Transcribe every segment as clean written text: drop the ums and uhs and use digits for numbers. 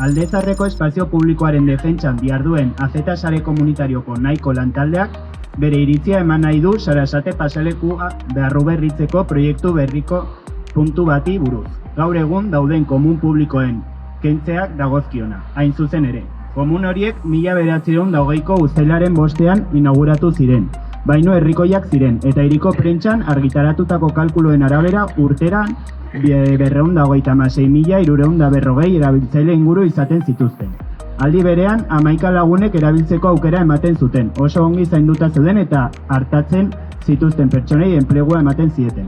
Aldezarreko espazio publikoaren defentsan diharduen AZ sare komunitarioko nahiko lantaldeak bere iritzia eman nahi du Sarasate pasealekua berritzeko proiektu berriko puntu bati buruz. Gaur egun dauden komun publikoen kentzeak dagozkiona, hain zuzen ere. Komun horiek 1920ko uztailaren 5ean inauguratu ziren, baino herrikoiak ziren, eta hiriko prentsan argitaratutako kalkuloen arabera urteran 236.340 erabiltzaile inguru izaten zituzten. Aldi berean, 11 lagunek erabiltzeko aukera ematen zuten, oso ongi zainduta zeuden eta hartatzen zituzten pertsonei enplegua ematen zieten.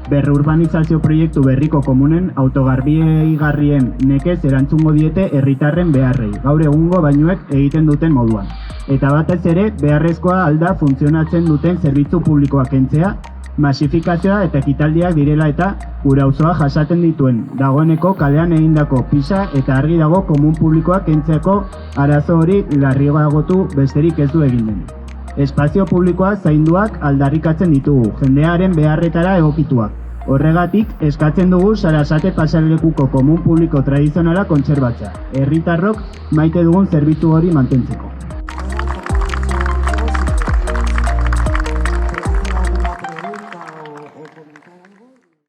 Berrurbanizazio proiektu berriko komunen autogarbigarrien nekez erantzungo diete herritarren beharrei, gaur egungo bainuek egiten duten moduan. Eta batez ere, beharrezkoa alda funtzionatzen duten zerbitzu publikoak kentzea, masifikazioa eta ekitaldiak direla eta gure auzoa jasaten dituen dagoeneko kalean egindako pisa eta argi dago komun publikoak kentzeko arazo hori larriagotu besterik ez du egin den. Espazio publikoa zainduak aldarrikatzen ditugu, jendearen beharretara egokituak. Horregatik, eskatzen dugu Sarasate pasealekuko komun publiko tradizionala kontserbatzea, herritarrok maite dugun zerbitzu hori mantentzeko.